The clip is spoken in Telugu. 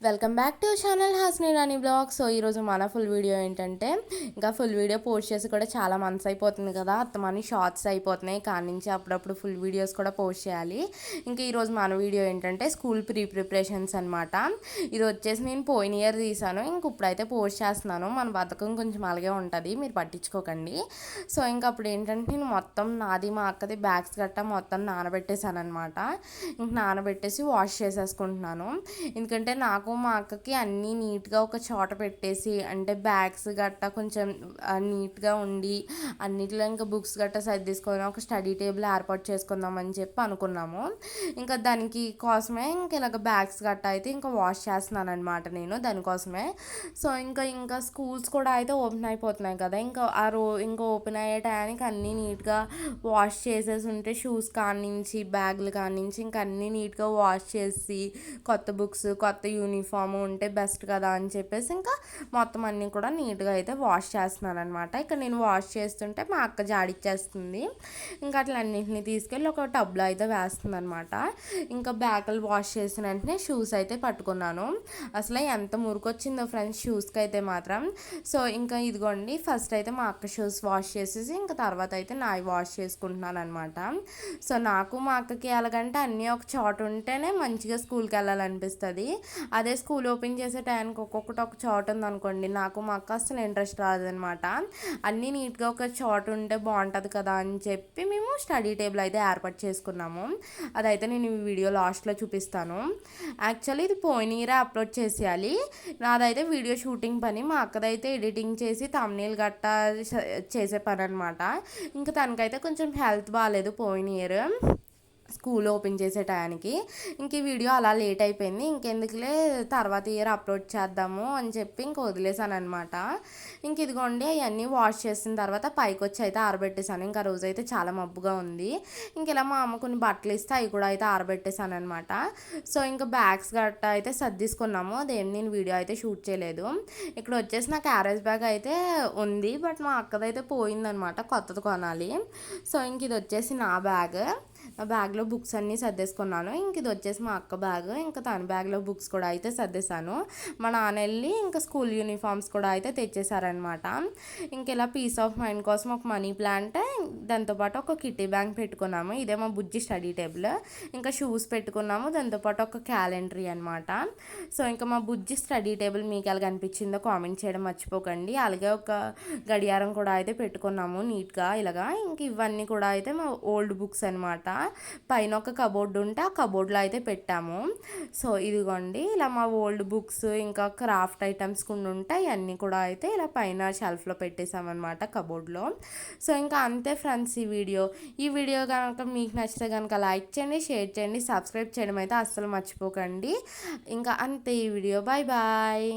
Welcome back to channel Hasni Rani blog. So ఈరోజు మన ఫుల్ వీడియో ఏంటంటే, ఇంకా ఫుల్ వీడియో పోస్ట్ చేసి కూడా చాలా మంత్స్ అయిపోతుంది కదా, అత్తమని షార్ట్స్ అయిపోతున్నాయి. కాడి నుంచి అప్పుడప్పుడు ఫుల్ వీడియోస్ కూడా పోస్ట్ చేయాలి. ఇంకా ఈరోజు మన వీడియో ఏంటంటే స్కూల్ ప్రిపరేషన్స్ అనమాట. ఇది వచ్చేసి నేను పోయిన ఇయర్ తీసాను, ఇంక ఇప్పుడైతే పోస్ట్ చేస్తున్నాను. మన బద్ధకం కొంచెం అలాగే ఉంటుంది, మీరు పట్టించుకోకండి. సో ఇంకా అప్పుడు ఏంటంటే నేను మొత్తం నాది మా అక్కది బ్యాగ్స్ గట్టా మొత్తం నానబెట్టేశాను అనమాట. ఇంక నానబెట్టేసి వాష్ చేసేసుకుంటున్నాను. ఎందుకంటే నాకు మా అక్కకి అన్నీ నీట్గా ఒక చోట పెట్టేసి, అంటే బ్యాగ్స్ గట్టా కొంచెం నీట్గా ఉండి అన్నిట్లో ఇంకా బుక్స్ గట్టా సర్దేసుకొని ఒక స్టడీ టేబుల్ ఏర్పాటు చేసుకుందామని చెప్పి అనుకున్నాము. ఇంకా దానికి కోసమే ఇంక ఇలాగ బ్యాగ్స్ గట్టా అయితే ఇంకా వాష్ చేస్తున్నాను అనమాట నేను దానికోసమే. సో ఇంకా స్కూల్స్ కూడా అయితే ఓపెన్ అయిపోతున్నాయి కదా, ఇంకా ఓపెన్ అయ్యే టయానికి అన్నీ నీట్గా వాష్ చేసేసి ఉంటే షూస్ కానించి బ్యాగులు కానించి ఇంకా అన్నీ నీట్గా వాష్ చేసి కొత్త బుక్స్ కొత్త యూనిఫామ్ ఉంటే బెస్ట్ కదా అని చెప్పేసి ఇంకా మొత్తం అన్నీ కూడా నీట్గా అయితే వాష్ చేస్తున్నాను అనమాట. ఇక్కడ నేను వాష్ చేస్తుంటే మా అక్క జాడిచ్చేస్తుంది. ఇంకా అట్లా అన్నింటినీ తీసుకెళ్ళి ఒక టబ్లో అయితే వేస్తుంది అనమాట. ఇంకా బ్యాగులు వాష్ చేసిన వెంటనే షూస్ అయితే పట్టుకున్నాను. అసలు ఎంత మురికొచ్చిందో ఫ్రెండ్స్ షూస్కి అయితే మాత్రం. సో ఇంకా ఇదిగోండి, ఫస్ట్ అయితే మా అక్క షూస్ వాష్ చేసేసి ఇంకా తర్వాత అయితే నావి వాష్ చేసుకుంటున్నాను అనమాట. సో నాకు మా అక్కకి ఎలాగంటే అన్నీ ఒక చోట ఉంటేనే మంచిగా స్కూల్కి వెళ్ళాలనిపిస్తుంది. అదే స్కూల్ ఓపెన్ చేసే టైంకి ఒక్కొక్కటి ఒక చోట ఉందనుకోండి, నాకు మా అక్క అసలు ఇంట్రెస్ట్ రాదనమాట. అన్నీ నీట్గా ఒక చోట ఉంటే బాగుంటుంది కదా అని చెప్పి మేము స్టడీ టేబుల్ అయితే ఏర్పాటు చేసుకున్నాము. అదైతే నేను ఈ వీడియో లాస్ట్లో చూపిస్తాను. యాక్చువల్లీ ఇది పోయిన ఇయరే అప్లోడ్ చేసేయాలి. నాదైతే వీడియో షూటింగ్ పని, మా అక్కదైతే ఎడిటింగ్ చేసి థంబ్నెయిల్ గట్టా చేసే పని అనమాట. ఇంకా తనకైతే కొంచెం హెల్త్ బాగాలేదు పోయిన ఇయర్ స్కూల్ ఓపెన్ చేసే టయానికి. ఇంక ఈ వీడియో అలా లేట్ అయిపోయింది. ఇంకెందుకులే తర్వాత ఇయర్ అప్లోడ్ చేద్దాము అని చెప్పి ఇంక వదిలేసాను అనమాట. ఇంక ఇదిగోండి అవన్నీ వాష్ చేసిన తర్వాత పైకి వచ్చి అయితే ఆరబెట్టేశాను. ఇంకా రోజు అయితే చాలా మబ్బుగా ఉంది. ఇంక ఇలా మా అమ్మ కొన్ని బట్టలు ఇస్తే అవి కూడా అయితే ఆరబెట్టేశాను అనమాట. సో ఇంకా బ్యాగ్స్ గట్టా అయితే సర్దిసుకున్నాము. అదేం నేను వీడియో అయితే షూట్ చేయలేదు. ఇక్కడ వచ్చేసి నా క్యారేజ్ బ్యాగ్ అయితే ఉంది, బట్ మా అక్కదైతే పోయిందనమాట, కొత్తది కొనాలి. సో ఇంక ఇది వచ్చేసి నా బ్యాగ్. ఆ బ్యాగ్లో బుక్స్ అన్నీ సర్దేసుకున్నాను. ఇంక ఇది వచ్చేసి మా అక్క బ్యాగ్. ఇంకా తన బ్యాగ్లో బుక్స్ కూడా అయితే సర్దేశాను. మా నాన్న వెళ్ళి ఇంకా స్కూల్ యూనిఫామ్స్ కూడా అయితే తెచ్చేసారనమాట. ఇంక ఇలా పీస్ ఆఫ్ మైండ్ కోసం ఒక మనీ ప్లాంట్, దాంతోపాటు ఒక కిట్టి బ్యాంక్ పెట్టుకున్నాము. ఇదే మా బుజ్జి స్టడీ టేబుల్. ఇంకా షూస్ పెట్టుకున్నాము, దాంతోపాటు ఒక క్యాలెండరీ అనమాట. సో ఇంకా మా బుజ్జి స్టడీ టేబుల్ మీకు ఎలా కనిపించిందో కామెంట్ చేయడం మర్చిపోకండి. అలాగే ఒక గడియారం కూడా అయితే పెట్టుకున్నాము నీట్గా ఇలాగా. ఇంక ఇవన్నీ కూడా అయితే మా ఓల్డ్ బుక్స్ అనమాట. పైన ఒక కబోర్డు ఉంటే ఆ కబోర్డ్లో అయితే పెట్టాము. సో ఇదిగోండి, ఇలా మా ఓల్డ్ బుక్స్ ఇంకా క్రాఫ్ట్ ఐటమ్స్ కొన్ని ఉంటాయి, అన్నీ కూడా అయితే ఇలా పైన షెల్ఫ్లో పెట్టేసామన్నమాట కబోర్డ్లో. సో ఇంకా అంతే ఫ్రెండ్స్ ఈ వీడియో కనుక మీకు నచ్చితే కనుక లైక్ చేయండి, షేర్ చేయండి, సబ్స్క్రైబ్ చేయడం అయితే అస్సలు మర్చిపోకండి. ఇంకా అంతే ఈ వీడియో. Bye bye.